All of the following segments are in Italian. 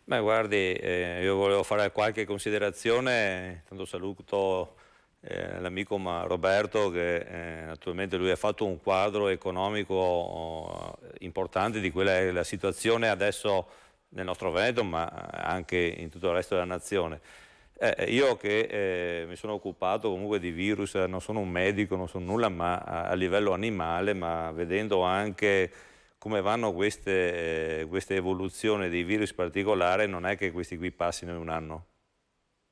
Beh, guardi, io volevo fare qualche considerazione, tanto saluto l'amico Roberto che naturalmente lui ha fatto un quadro economico importante di quella che è la situazione adesso nel nostro Veneto, ma anche in tutto il resto della nazione. Io che mi sono occupato comunque di virus, non sono un medico, non sono nulla, ma a livello animale, ma vedendo anche come vanno queste evoluzioni dei virus particolari, non è che questi qui passino in un anno,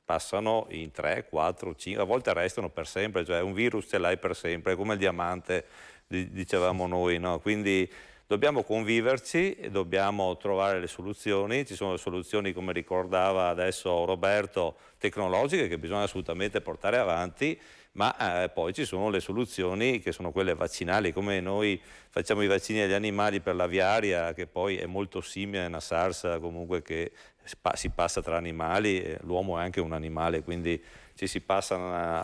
passano in 3, 4, 5, a volte restano per sempre, cioè un virus ce l'hai per sempre, è come il diamante, dicevamo noi, no? Quindi dobbiamo conviverci e dobbiamo trovare le soluzioni, ci sono le soluzioni, come ricordava adesso Roberto, tecnologiche che bisogna assolutamente portare avanti, ma poi ci sono le soluzioni che sono quelle vaccinali, come noi facciamo i vaccini agli animali per l'aviaria, che poi è molto simile a una SARS comunque che si passa tra animali, l'uomo è anche un animale, quindi ci si passa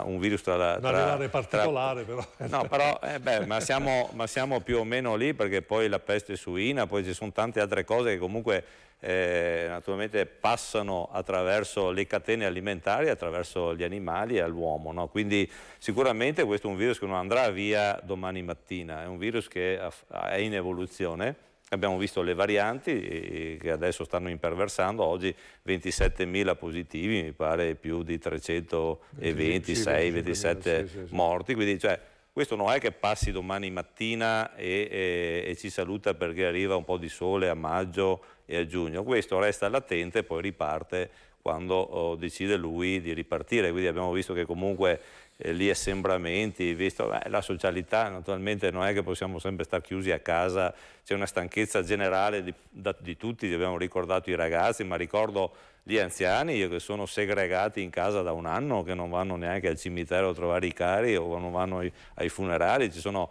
un virus un animale particolare però. No, però ma siamo più o meno lì, perché poi la peste suina, poi ci sono tante altre cose che comunque naturalmente passano attraverso le catene alimentari, attraverso gli animali e all'uomo, no? Quindi sicuramente questo è un virus che non andrà via domani mattina, è un virus che è in evoluzione. Abbiamo visto le varianti che adesso stanno imperversando, oggi 27.000 positivi, mi pare più di 326, 27 morti, quindi cioè, questo non è che passi domani mattina e ci saluta perché arriva un po' di sole a maggio e a giugno, questo resta latente e poi riparte quando decide lui di ripartire, quindi abbiamo visto che comunque gli assembramenti, visto la socialità, naturalmente non è che possiamo sempre stare chiusi a casa, c'è una stanchezza generale di tutti, abbiamo ricordato i ragazzi, ma ricordo gli anziani, io che sono segregati in casa da un anno, che non vanno neanche al cimitero a trovare i cari o non vanno ai funerali, ci sono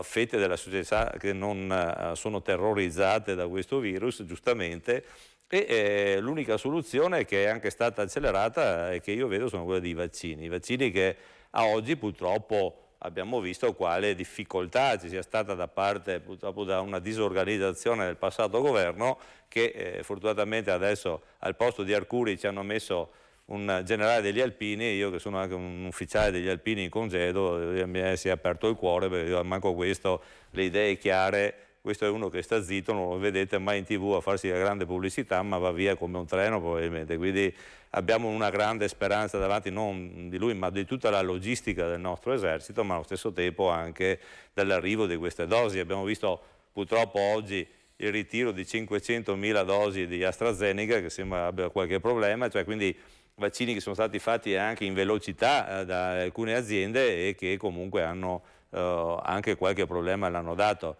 fette della società che non sono terrorizzate da questo virus, giustamente, e l'unica soluzione che è anche stata accelerata e che io vedo sono quelle dei vaccini. I vaccini che a oggi purtroppo abbiamo visto quale difficoltà ci sia stata da parte purtroppo da una disorganizzazione del passato governo che fortunatamente adesso al posto di Arcuri ci hanno messo un generale degli Alpini, io che sono anche un ufficiale degli Alpini in congedo, mi si è aperto il cuore perché io manco questo, le idee chiare. Questo è uno che sta zitto, non lo vedete mai in TV a farsi la grande pubblicità, ma va via come un treno probabilmente. Quindi abbiamo una grande speranza davanti, non di lui, ma di tutta la logistica del nostro esercito, ma allo stesso tempo anche dall'arrivo di queste dosi. Abbiamo visto purtroppo oggi il ritiro di 500.000 dosi di AstraZeneca, che sembra abbia qualche problema, cioè quindi vaccini che sono stati fatti anche in velocità da alcune aziende e che comunque hanno anche qualche problema l'hanno dato.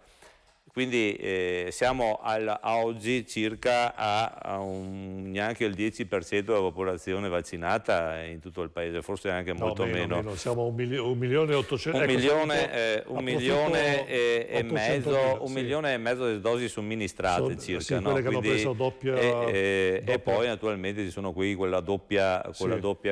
Quindi siamo a oggi circa neanche il 10% della popolazione vaccinata in tutto il paese, forse anche molto meno. Siamo 1.800.000. Un milione e mezzo di dosi somministrate circa. Sì, quelle che hanno preso doppia. E poi naturalmente ci sono qui quella doppia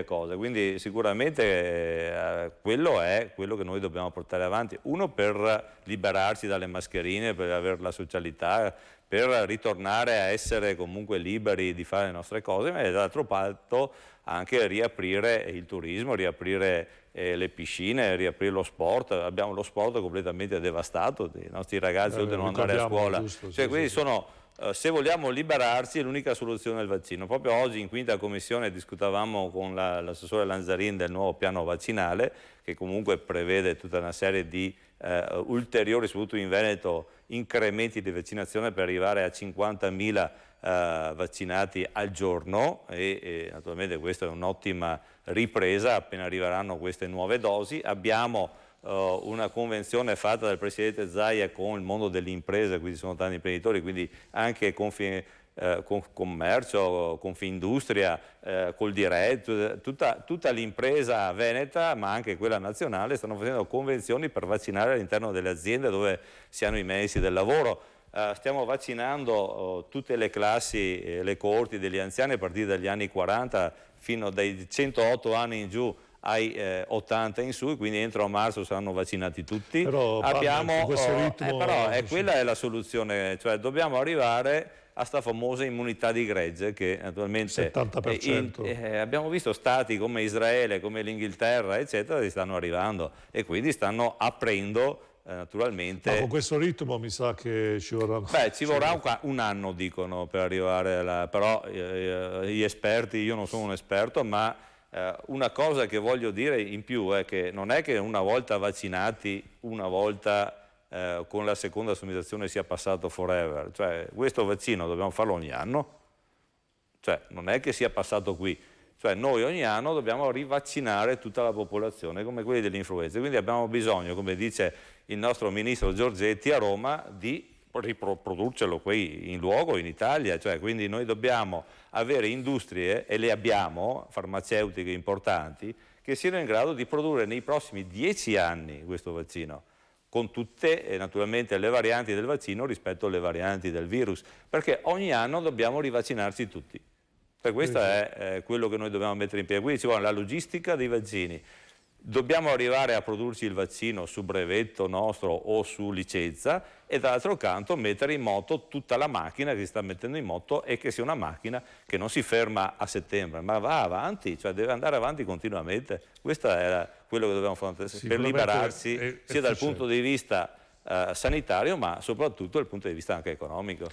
cosa. Quindi sicuramente quello è quello che noi dobbiamo portare avanti. Uno, per liberarci dalle mascherine, per avere la socialità, per ritornare a essere comunque liberi di fare le nostre cose, ma dall'altro lato anche riaprire il turismo, riaprire le piscine, riaprire lo sport. Abbiamo lo sport completamente devastato, i nostri ragazzi oltre a non andare a scuola. Giusto, quindi se vogliamo liberarci l'unica soluzione è il vaccino. Proprio oggi in quinta commissione discutavamo con l'assessore Lanzarin del nuovo piano vaccinale, che comunque prevede tutta una serie di ulteriori, soprattutto in Veneto, incrementi di vaccinazione per arrivare a 50.000 vaccinati al giorno e naturalmente questa è un'ottima ripresa appena arriveranno queste nuove dosi. Abbiamo una convenzione fatta dal Presidente Zaia con il mondo delle imprese, quindi sono tanti imprenditori, quindi anche Commercio, Confindustria, col Direct, tutta l'impresa veneta ma anche quella nazionale stanno facendo convenzioni per vaccinare all'interno delle aziende dove si hanno i medici del lavoro. Stiamo vaccinando tutte le classi, le coorti degli anziani a partire dagli anni 40 fino dai 108 anni in giù ai 80 in su, quindi entro marzo saranno vaccinati tutti. Però, Abbiamo, questo ritmo, quella è la soluzione, cioè dobbiamo arrivare a sta famosa immunità di gregge che naturalmente 70%. Abbiamo visto stati come Israele, come l'Inghilterra, eccetera, che stanno arrivando e quindi stanno aprendo naturalmente. Ma con questo ritmo mi sa che ci vorrà. Beh, ci vorrà un anno, dicono, per arrivare però gli esperti, io non sono un esperto, ma una cosa che voglio dire in più è che non è che una volta vaccinati, una volta con la seconda somministrazione sia passato forever, cioè questo vaccino dobbiamo farlo ogni anno, cioè non è che sia passato qui, cioè noi ogni anno dobbiamo rivaccinare tutta la popolazione come quelli dell'influenza, quindi abbiamo bisogno, come dice il nostro ministro Giorgetti a Roma, di riprodurcelo qui in luogo, in Italia, cioè quindi noi dobbiamo avere industrie, e le abbiamo, farmaceutiche importanti, che siano in grado di produrre nei prossimi 10 anni questo vaccino, con tutte naturalmente le varianti del vaccino rispetto alle varianti del virus, perché ogni anno dobbiamo rivaccinarci tutti. Per questo è quello che noi dobbiamo mettere in piedi. Quindi ci vuole la logistica dei vaccini. Dobbiamo arrivare a produrci il vaccino su brevetto nostro o su licenza e dall'altro canto mettere in moto tutta la macchina che si sta mettendo in moto e che sia una macchina che non si ferma a settembre ma va avanti, cioè deve andare avanti continuamente. Questo è quello che dobbiamo fare per liberarsi sia dal punto di vista sanitario ma soprattutto dal punto di vista anche economico.